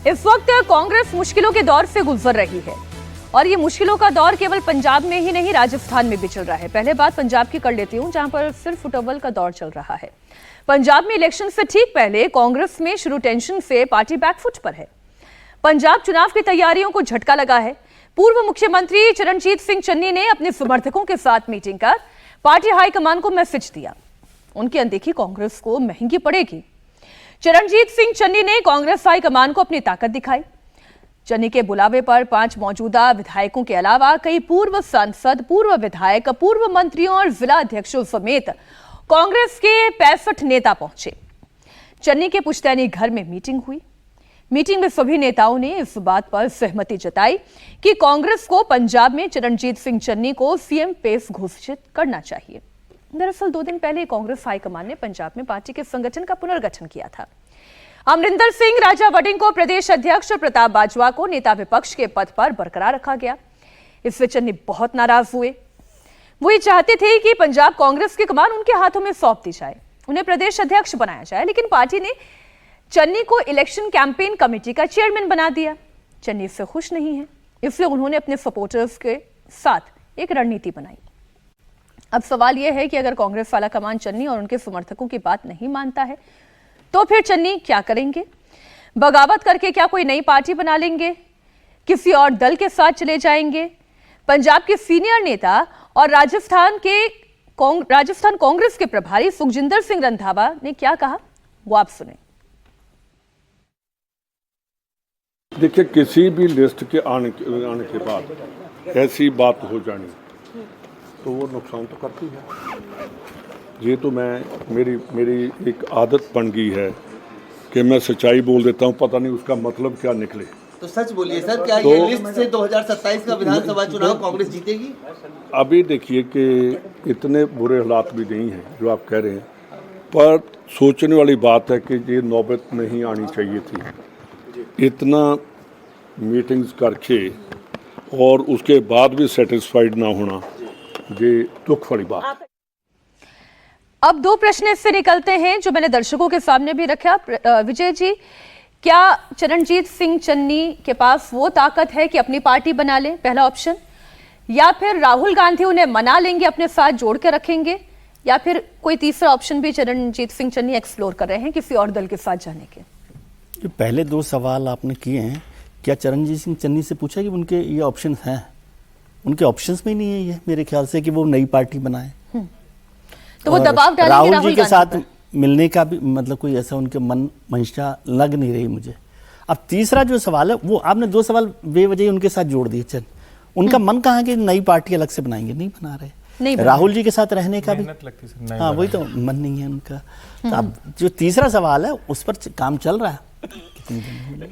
इस वक्त कांग्रेस मुश्किलों के दौर से गुजर रही है और ये मुश्किलों का दौर केवल पंजाब में ही नहीं, राजस्थान में भी चल रहा है। पहले बात पंजाब की कर लेती हूं, जहां पर सिर्फ फुटबॉल का दौर चल रहा है। पंजाब में इलेक्शन से ठीक पहले कांग्रेस में शुरू टेंशन से पार्टी बैकफुट पर है। पंजाब चुनाव की तैयारियों को झटका लगा है। पूर्व मुख्यमंत्री चरणजीत सिंह चन्नी ने अपने समर्थकों के साथ मीटिंग कर पार्टी हाईकमान को मैसेज दिया, उनकी अनदेखी कांग्रेस को महंगी पड़ेगी। चरणजीत सिंह चन्नी ने कांग्रेस हाईकमान को अपनी ताकत दिखाई। चन्नी के बुलावे पर 5 मौजूदा विधायकों के अलावा कई पूर्व सांसद, पूर्व विधायक, पूर्व मंत्रियों और जिला अध्यक्षों समेत कांग्रेस के 65 नेता पहुंचे। चन्नी के पुश्तैनी घर में मीटिंग हुई। मीटिंग में सभी नेताओं ने इस बात पर सहमति जताई कि कांग्रेस को पंजाब में चरणजीत सिंह चन्नी को सीएम पेस घोषित करना चाहिए। दरअसल 2 दिन पहले कांग्रेस हाईकमान ने पंजाब में पार्टी के संगठन का पुनर्गठन किया था। अमरिंदर सिंह राजा वडिंग को प्रदेश अध्यक्ष और प्रताप बाजवा को नेता विपक्ष के पद पर बरकरार रखा गया। इससे चन्नी बहुत नाराज हुए। वो ये चाहते थे कि पंजाब कांग्रेस की कमान उनके हाथों में सौंप दी जाए, उन्हें प्रदेश अध्यक्ष बनाया जाए, लेकिन पार्टी ने चन्नी को इलेक्शन कैंपेन कमेटी का चेयरमैन बना दिया। चन्नी इससे खुश नहीं है, इसलिए उन्होंने अपने सपोर्टर्स के साथ एक रणनीति बनाई। अब सवाल यह है कि अगर कांग्रेस वाला कमान चन्नी और उनके समर्थकों की बात नहीं मानता है तो फिर चन्नी क्या करेंगे? बगावत करके क्या कोई नई पार्टी बना लेंगे? किसी और दल के साथ चले जाएंगे? पंजाब के सीनियर नेता और राजस्थान कांग्रेस के प्रभारी सुखजिंदर सिंह रंधावा ने क्या कहा, वो आप सुने। देखिए, किसी भी लिस्ट के आने के बाद ऐसी बात हो जानी तो वो नुकसान तो करती है। ये तो मेरी एक आदत बन गई है कि मैं सच्चाई बोल देता हूँ, पता नहीं उसका मतलब क्या निकले। तो सच बोलिए सर, क्या ये लिस्ट से 2027 का विधानसभा चुनाव कांग्रेस जीतेगी? अभी देखिए कि इतने बुरे हालात भी नहीं हैं जो आप कह रहे हैं, पर सोचने वाली बात है कि ये नौबत नहीं आनी चाहिए थी। इतना मीटिंग्स करके और उसके बाद भी सेटिस्फाइड ना होना, ये दुख वाली बात। अब 2 प्रश्न इससे निकलते हैं जो मैंने दर्शकों के सामने भी रखा। विजय जी, क्या चरणजीत सिंह चन्नी के पास वो ताकत है कि अपनी पार्टी बना ले, पहला ऑप्शन, या फिर राहुल गांधी उन्हें मना लेंगे, अपने साथ जोड़ के रखेंगे, या फिर कोई तीसरा ऑप्शन भी चरणजीत सिंह चन्नी एक्सप्लोर कर रहे हैं किसी और दल के साथ जाने के? जो पहले 2 सवाल आपने किए हैं, क्या चरणजीत सिंह चन्नी से पूछा कि उनके ये ऑप्शन हैं? उनके ऑप्शंस में नहीं है ये, मेरे ख्याल से, कि वो नई पार्टी बनाए। तो वो दबाव डालेंगे राहुल जी के साथ मिलने का भी मतलब कोई ऐसा उनके मन मंशा लग नहीं रही मुझे। अब तीसरा जो सवाल है, वो आपने 2 सवाल बेवजह उनके साथ जोड़ दिए। चल, उनका मन कहाँ कि नई पार्टी अलग से बनाएंगे? नहीं बना रहे। राहुल जी के साथ रहने का भी, हाँ, वही तो मन नहीं है उनका। तो अब जो तीसरा सवाल है उस पर काम चल रहा है।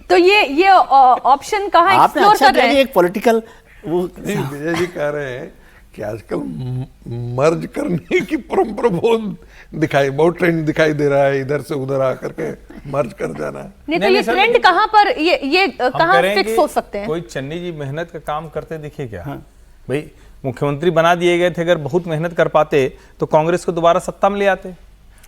तो ये ऑप्शन कहाँ एक्सप्लोर कर रहे हैं? एक पॉलिटिकल वो विजय जी कह रहे हैं कि आजकल मर्ज करने की परंपरा बहुत ट्रेंड दिखाई दे रहा है, इधर से उधर आकर के मर्ज कर जाना। नहीं तो ये ट्रेंड कहाँ पर, ये कहाँ फिक्स हो सकते हैं? कोई चन्नी जी मेहनत का काम करते दिखे क्या? हाँ। भाई, मुख्यमंत्री बना दिए गए थे, अगर बहुत मेहनत कर पाते तो कांग्रेस को दोबारा सत्ता में ले आते।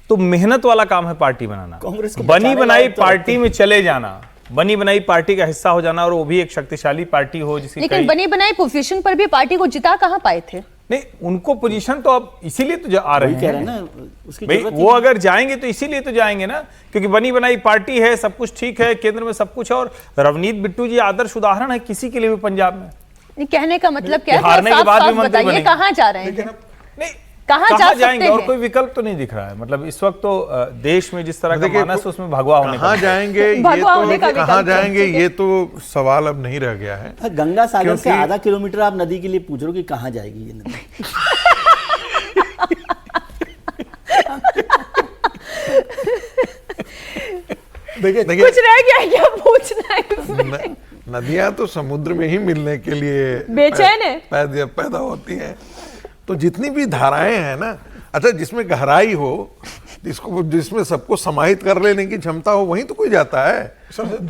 तो मेहनत वाला काम है पार्टी बनाना, बनी बनाई पार्टी में चले जाना, बनी बनाई पार्टी का हिस्सा हो जाना, और वो भी एक शक्तिशाली पार्टी हो जिसकी। लेकिन बनी बनाई पोजीशन पर भी पार्टी को जिता कहां पाए थे? नहीं, उनको पोजीशन तो अब इसीलिए तो आ रहे हैं ना, उसकी भाई, वो अगर जाएंगे तो इसीलिए तो जाएंगे ना, क्योंकि बनी बनाई पार्टी है, सब कुछ ठीक है, केंद्र में सब कुछ है। और रवनीत बिट्टू जी आदर्श उदाहरण है किसी के लिए भी पंजाब में। नहीं, कहने का मतलब क्या है? हारने के बाद भी मंत्री बनेंगे। कहां जा रहे हैं? नहीं, कहां जा जाएंगे? हैं? और कोई विकल्प तो नहीं दिख रहा है। मतलब इस वक्त तो देश में जिस तरह का मानस है उसमें भगवा होने कहाँ जाएंगे, कहाँ जाएंगे, ये तो सवाल अब नहीं रह गया है। गंगा सागर से आधा किलोमीटर आप नदी के लिए पूछ रहे हो कि कहाँ जाएगी ये नदी? देखिए कुछ रह गया क्या पूछना है? नदियां तो समुद्र में ही मिलने के लिए बेचैन है, पैदा होती हैं। तो जितनी भी धाराएं हैं ना, अच्छा, जिसमें गहराई हो, जिसमें सबको समाहित कर लेने की क्षमता हो, वहीं तो कोई जाता है।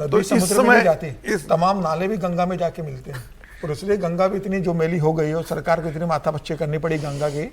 तो इस समय इस तमाम नाले भी गंगा में जाके मिलते हैं, और इसलिए गंगा भी इतनी जो मैली हो गई है, सरकार को इतनी माथा पच्ची करनी पड़ी गंगा की,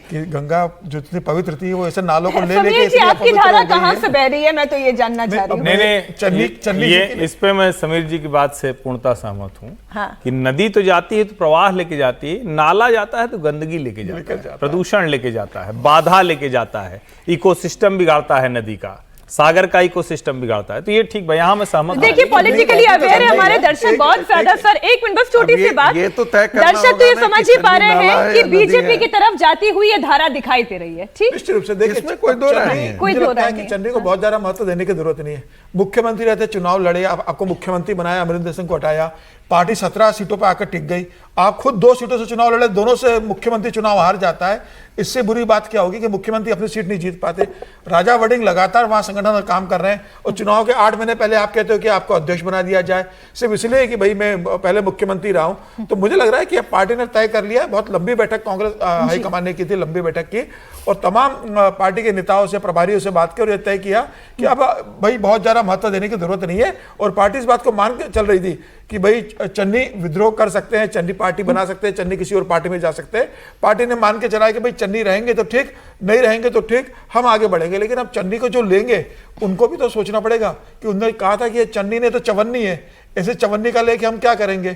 कि गंगा जो इतनी पवित्र थी वो ऐसे नालों को ले लेके समीर जी, इसलिए आपकी पवित्र धारा हो गई कहाँ है। से बह रही है, मैं तो ये जानना चाह रही हूँ। नहीं चन्नी ये जी की- इस पे मैं समीर जी की बात से पूर्णतः सहमत हूँ हाँ। कि नदी तो जाती है तो प्रवाह लेके जाती है, नाला जाता है तो गंदगी लेके जाता है, प्रदूषण लेके जाता है, बाधा लेके जाता है, इकोसिस्टम बिगाड़ता है नदी का, सागर का इकोसिस्टम बिगाड़ता है। तो ये ठीक भाई, यहाँ मैं सहमत हूँ। देखिए पॉलिटिकली अवेयर है हमारे दर्शक बहुत ज्यादा। सर एक मिनट बस छोटी सी बात, ये तो तय करना दर्शक तो होगा ये ना समझ कि ही पा चन्नी रहे नाला हैं है कि या नदी बीजेपी है। की तरफ जाती हुई ये धारा दिखाई दे रही है। ठीक, निश्चित रूप से देखिए इसमें कोई दो राय चन्नी- नहीं है। कोई मुझे दो लगता राय है कि नहीं। चन्नी को बहुत ज्यादा महत्व देने की जरूरत नहीं है। मुख्यमंत्री रहते, चुनाव लड़े, आपको मुख्यमंत्री बनाया, अमरिंदर सिंह को हटाया, पार्टी 17 सीटों पर आकर टिक गई, आप खुद 2 सीटों से चुनाव लड़े, दोनों से मुख्यमंत्री चुनाव हार जाता है। इससे बुरी बात क्या होगी कि मुख्यमंत्री अपनी सीट नहीं जीत पाते। राजा वडिंग लगातार वहां संगठन में काम कर रहे हैं और चुनाव के 8 महीने पहले आप कहते हो कि आपको अध्यक्ष बना दिया जाए, सिर्फ इसलिए कि भाई मैं पहले मुख्यमंत्री रहा हूं। तो मुझे लग रहा है कि अब पार्टी ने तय कर लिया है। बहुत लंबी बैठक कांग्रेस हाईकमान ने की थी, लंबी बैठक की, और तमाम पार्टी के नेताओं से, प्रभारियों से बात की और यह तय किया कि अब भाई बहुत ज्यादा महत्व देने की जरूरत नहीं है। और पार्टी इस बात को मान के चल रही थी कि भाई चन्नी विद्रोह कर सकते हैं, चन्नी पार्टी बना सकते हैं, चन्नी किसी और पार्टी में जा सकते हैं। पार्टी ने मान के चला है कि भाई चन्नी रहेंगे तो ठीक, नहीं रहेंगे तो ठीक, हम आगे बढ़ेंगे। लेकिन अब चन्नी को जो लेंगे उनको भी तो सोचना पड़ेगा कि उन्होंने कहा था कि ये चन्नी ने तो चवन्नी है, ऐसे चवन्नी का लेके हम क्या करेंगे।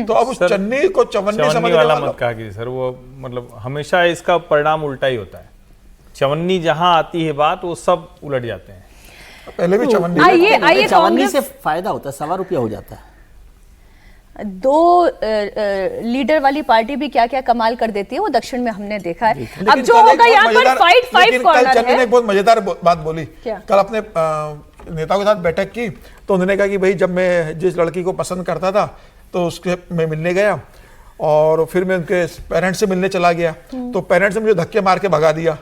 तो अब उस चन्नी को चवन्नी चवन्नी समझने वाला वाला मत कहा कि सर, वो मतलब हमेशा इसका परिणाम उल्टा ही होता है। चवन्नी जहां आती है बात, वो सब उलट जाते हैं। पहले भी चवन्नी आइए चवन्नी कांग्रेस से फायदा होता है, ₹1 हो जाता है। दो लीडर वाली पार्टी भी क्या क्या कमाल कर देती है वो दक्षिण में हमने देखा है। अब लेकिन जो कल एक होगा बहुत यहाँ पर मजेदार- फाइट लेकिन कल कॉर्नर चन्नी ने है। एक बहुत मजेदार बात बोली। क्या? कल अपने नेताओं के साथ बैठक की तो उन्होंने कहा कि भाई जब मैं जिस लड़की को पसंद करता था तो उसके मैं मिलने गया और फिर मैं उनके पेरेंट्स से मिलने चला गया, तो पेरेंट्स ने मुझे धक्के मार के भगा दिया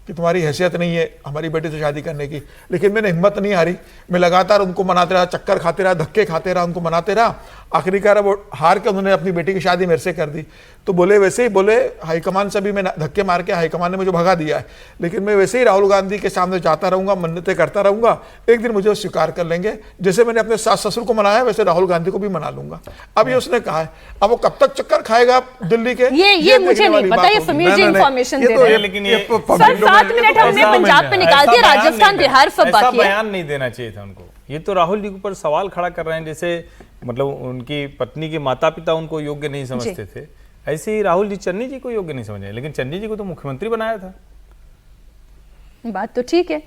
कि तुम्हारी हैसियत नहीं है हमारी बेटी से शादी करने की। लेकिन मैंने हिम्मत नहीं हारी, मैं लगातार उनको मनाते रहा, चक्कर खाते रहा, धक्के खाते रहा, उनको मनाते रहा। आखिरकार वो हार के उन्होंने अपनी बेटी की शादी मेरे से कर दी। तो बोले वैसे ही बोले हाईकमान से भी मैं धक्के मार के हाईकमान ने मुझे भगा दिया है, लेकिन मैं वैसे ही राहुल गांधी के सामने जाता रहूंगा, मन्नतें करता रहूंगा, एक दिन मुझे वो स्वीकार कर लेंगे। जैसे मैंने अपने सास ससुर को मनाया वैसे राहुल गांधी को भी मना लूंगा। अब ये उसने कहा है, अब वो कब तक चक्कर खाएगा दिल्ली के, ये मुझे देखने नहीं वाली पता, बात ये होगी। समीर जी नहीं, नहीं, इंफॉर्मेशन ये दे तो रहे हैं। लेकिन ये सर 7 मिनट हमने ऐसा पंजाब पे निकाल ऐसा दिया, बयान राजस्थान नहीं बिहार सब ऐसा बाकी है। बयान नहीं देना चाहिए था उनको। ये तो राहुल जी के ऊपर सवाल खड़ा कर रहे हैं, जैसे मतलब उनकी पत्नी के माता पिता उनको योग्य नहीं समझते थे, ऐसे ही राहुल जी चन्नी जी को योग्य नहीं समझे। लेकिन चन्नी जी को तो मुख्यमंत्री बनाया था। बात तो ठीक है।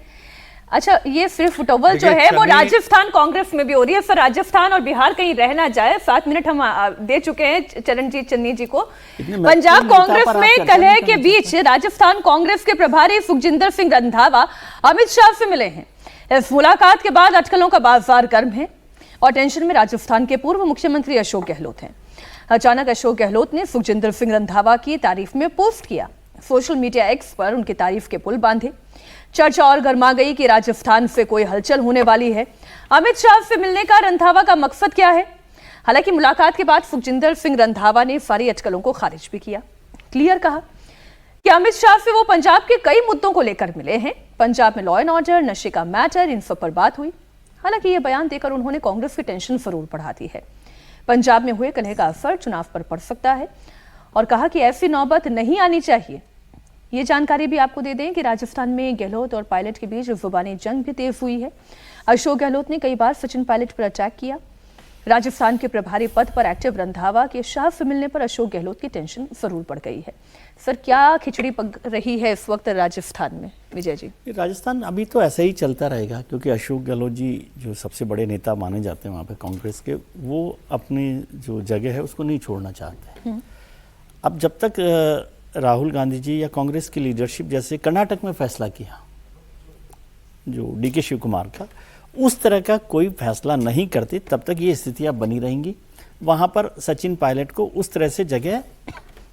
अच्छा, ये फिर फुटबॉल जो देखिए, है वो चन्नी- राजस्थान कांग्रेस में भी हो रही है। सर राजस्थान और बिहार कहीं रह ना जाए। 7 मिनट हम दे चुके हैं चरणजीत चन्नी जी को। इतने पंजाब महत्वपूर्ण नेता कांग्रेस पर आप में चर्चा कलह नहीं के करना बीच राजस्थान कांग्रेस के प्रभारी सुखजिंदर सिंह रंधावा अमित शाह से मिले हैं। इस मुलाकात के बाद अटकलों का बाजार गर्म है और टेंशन में राजस्थान के पूर्व मुख्यमंत्री अशोक गहलोत हैं। अचानक अशोक गहलोत ने सुखजिंदर सिंह रंधावा की तारीफ में पोस्ट किया। सोशल मीडिया एक्स पर उनकी तारीफ के पुल बांधे। चर्चा और गर्मा गई कि राजस्थान से कोई हलचल होने वाली है। अमित शाह से मिलने का रंधावा का मकसद क्या है? हालांकि मुलाकात के बाद सुखजिंदर सिंह रंधावा ने सारी अटकलों को खारिज भी किया। क्लियर कहा कि अमित शाह से वो पंजाब के कई मुद्दों को लेकर मिले हैं। पंजाब में लॉ एंड ऑर्डर, नशे का मैटर, इन सब पर बात हुई। हालांकि ये बयान देकर उन्होंने कांग्रेस की टेंशन जरूर बढ़ा दी है। पंजाब में हुए कलह का असर चुनाव पर पड़ सकता है और कहा कि ऐसी नौबत नहीं आनी चाहिए। ये जानकारी भी आपको दे दें कि राजस्थान में गहलोत और पायलट के बीच जुबानी जंग भी तेज हुई है। अशोक गहलोत ने कई बार सचिन पायलट पर अटैक किया। राजस्थान के प्रभारी पद पर एक्टिव रंधावा के शाह से मिलने पर अशोक गहलोत की टेंशन जरूर बढ़ गई है। सर क्या खिचड़ी पक रही है इस वक्त राजस्थान में, विजय जी? राजस्थान अभी तो ऐसा ही चलता रहेगा, क्योंकि अशोक गहलोत जी जो सबसे बड़े नेता माने जाते हैं वहाँ पे कांग्रेस के, वो अपनी जो जगह है उसको नहीं छोड़ना चाहते। अब जब तक राहुल गांधी जी या कांग्रेस की लीडरशिप जैसे कर्नाटक में फैसला किया जो DK शिव कुमार का, उस तरह का कोई फैसला नहीं करते, तब तक ये स्थितियां बनी रहेंगी। वहाँ पर सचिन पायलट को उस तरह से जगह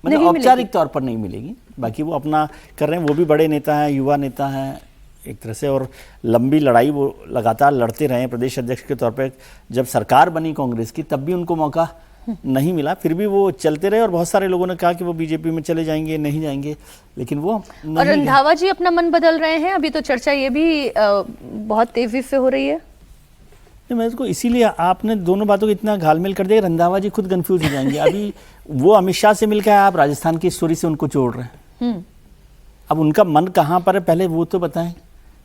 मतलब औपचारिक तौर पर नहीं मिलेगी। बाकी वो अपना कर रहे हैं, वो भी बड़े नेता हैं, युवा नेता हैं एक तरह से, और लंबी लड़ाई वो लगातार लड़ते रहे। प्रदेश अध्यक्ष के तौर पर जब सरकार बनी कांग्रेस की तब भी उनको मौका नहीं मिला, फिर भी वो चलते रहे। और बहुत सारे लोगों ने कहा कि वो बीजेपी में चले जाएंगे, नहीं जाएंगे, लेकिन वो नहीं और रंधावा जी अपना मन बदल रहे हैं। अभी तो चर्चा ये भी बहुत तेजी से हो रही है। मैं इसको इसीलिए आपने दोनों बातों को इतना घालमेल कर दिया, रंधावा जी खुद कंफ्यूज हो जाएंगे। अभी वो अमित शाह से मिलकर आप राजस्थान की स्टोरी से उनको जोड़ रहे हैं। अब उनका मन कहाँ पर है, पहले वो तो बताएं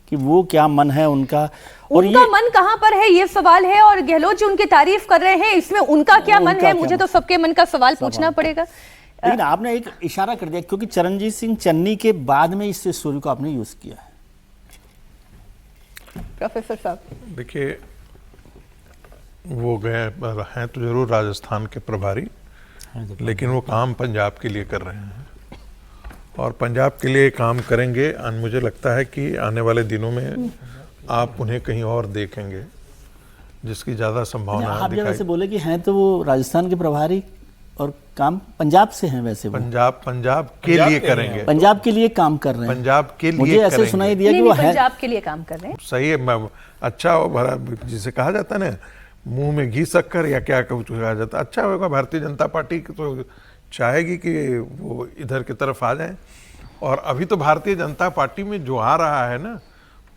कि वो क्या मन है उनका, और उनका मन कहाँ पर है ये सवाल है। और गहलोत जी उनकी तारीफ कर रहे हैं, इसमें उनका क्या मन है, मुझे तो सबके मन का सवाल पूछना पड़ेगा। लेकिन आपने एक इशारा कर दिया, क्योंकि चरणजीत सिंह चन्नी के बाद में इस स्टोरी को आपने यूज किया है। प्रोफेसर साहब देखिए, वो गए हैं तो जरूर राजस्थान के प्रभारी, लेकिन वो काम पंजाब के लिए कर रहे हैं और पंजाब के लिए काम करेंगे। मुझे लगता है कि आने वाले दिनों में आप उन्हें कहीं और देखेंगे, जिसकी ज़्यादा संभावना आप जब ऐसे बोले कि हैं तो वो राजस्थान के प्रभारी और काम पंजाब से हैं, वैसे वो पंजाब के लिए करेंगे, पंजाब के लिए काम कर रहे हैं, पंजाब के लिए मुझे ऐसे सुनाई दिया कि वो है पंजाब के लिए काम कर रहे हैं। सही है, अच्छा भरा, जिसे कहा जाता है ना, मुंह में घी शक्कर या क्या कुछ कहा जाता है, अच्छा होगा। भारतीय जनता पार्टी तो चाहेगी कि वो इधर की तरफ आ जाए, और अभी तो भारतीय जनता पार्टी में जो आ रहा है ना,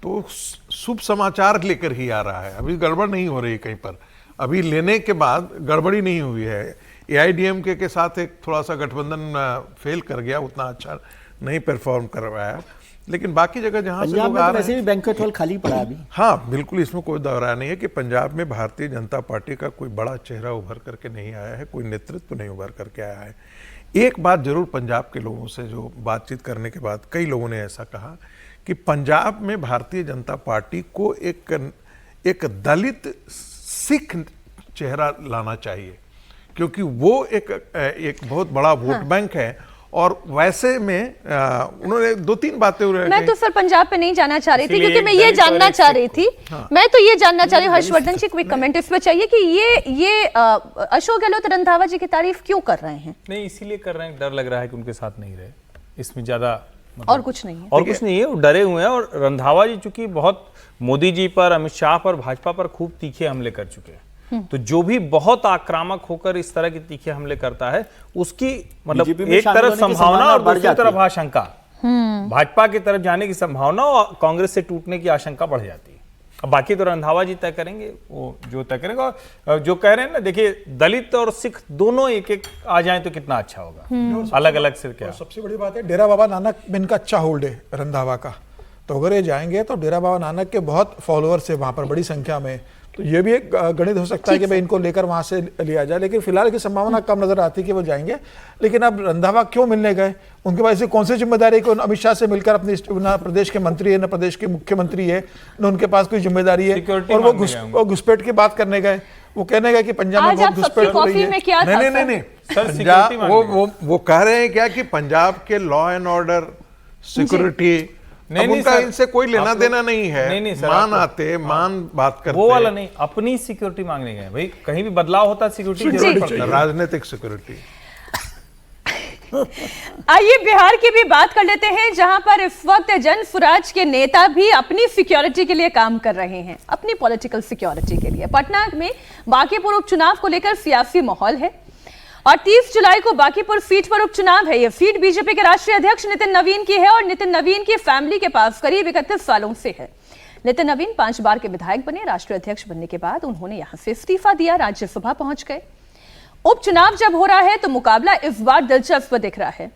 तो शुभ समाचार लेकर ही आ रहा है। अभी गड़बड़ नहीं हो रही कहीं पर, अभी लेने के बाद गड़बड़ी नहीं हुई है। AIDMK के साथ एक थोड़ा सा गठबंधन फेल कर गया, उतना अच्छा नहीं परफॉर्म कर पाया, लेकिन बाकी जगह जहाँ से लोग आ रहे हैं, वैसे भी बैंक्वेट हॉल खाली पड़ा अभी। हाँ बिल्कुल, इसमें कोई दौरा नहीं है कि पंजाब में भारतीय जनता पार्टी का कोई बड़ा चेहरा उभर करके नहीं आया है, कोई नेतृत्व नहीं उभर करके आया है। एक बात जरूर पंजाब के लोगों से जो बातचीत करने के बाद कई लोगों ने ऐसा कहा कि पंजाब में भारतीय जनता पार्टी को एक दलित सिख चेहरा लाना चाहिए, क्योंकि वो एक बहुत बड़ा वोट बैंक है। और वैसे में उन्होंने 2-3 बातें मैं तो सर पंजाब पे नहीं जाना चाह रही थी, क्योंकि मैं ये जानना चाह रही थी, मैं तो ये जानना चाह रही हूँ, हर्षवर्धन जी क्विक कमेंट इस पे चाहिए कि ये अशोक गहलोत रंधावा जी की तारीफ क्यों कर रहे हैं? नहीं, इसीलिए कर रहे हैं, डर लग रहा है कि उनके साथ नहीं रहे, इसमें ज्यादा और कुछ नहीं है। और कुछ नहीं है, वो डरे हुए हैं। और रंधावा जी चूंकि बहुत मोदी जी पर, अमित शाह पर, भाजपा पर खूब तीखे हमले कर चुके हैं, तो जो भी बहुत आक्रामक होकर इस तरह के तीखे हमले करता है, उसकी मतलब एक तरफ संभावना और दूसरी तरफ आशंका, भाजपा की तरफ जाने की संभावना और कांग्रेस से टूटने की आशंका बढ़ जाती है। अब बाकी तो रंधावा जी तय करेंगे, वो जो तय करेंगे। और जो कह रहे हैं ना, देखिए दलित और सिख दोनों एक आ जाए तो कितना अच्छा होगा, अलग अलग से क्या। सबसे बड़ी बात है, डेरा बाबा नानक में इनका अच्छा होल्ड है रंधावा का, तो अगर ये जाएंगे तो डेरा बाबा नानक के बहुत फॉलोअर्स है वहां पर बड़ी संख्या में, तो ये भी एक गणित हो सकता है कि भाई इनको लेकर वहां से लिया जाए। लेकिन फिलहाल की संभावना कम नजर आती है कि वो जाएंगे। लेकिन अब रंधावा क्यों मिलने गए? उनके पास ऐसी कौन सी जिम्मेदारी है कि अमित शाह से मिलकर अपनी न प्रदेश के मंत्री है, न प्रदेश के मुख्यमंत्री है, न उनके पास कोई जिम्मेदारी है, और वो घुसपैठ की बात करने गए। वो कहने गए कि पंजाब में बहुत घुसपैठ हो रही है। नहीं, पंजाब वो कह रहे हैं क्या कि पंजाब के लॉ एंड ऑर्डर, सिक्योरिटी, उनका इनसे कोई लेना देना नहीं है। नहीं सर, मान आते, मान बात करते, वो वाला नहीं, अपनी सिक्योरिटी मांगने गए। भाई कहीं भी बदलाव होता है, सिक्योरिटी, राजनीतिक सिक्योरिटी। आइए बिहार की भी बात कर लेते हैं, जहां पर इस वक्त जन स्वराज के नेता भी अपनी सिक्योरिटी के लिए काम कर रहे हैं, अपनी पॉलिटिकल सिक्योरिटी के लिए। पटना में बांकीपुर उपचुनाव को लेकर सियासी माहौल है और 30 जुलाई को बांकीपुर सीट पर उपचुनाव है। यह सीट बीजेपी के राष्ट्रीय अध्यक्ष नितिन नवीन की है और नितिन नवीन की फैमिली के पास करीब 31 सालों से है। नितिन नवीन 5 बार के विधायक बने। राष्ट्रीय अध्यक्ष बनने के बाद उन्होंने यहां से इस्तीफा दिया, राज्यसभा पहुंच गए। उपचुनाव जब हो रहा है तो मुकाबला इस बार दिलचस्प दिख रहा है।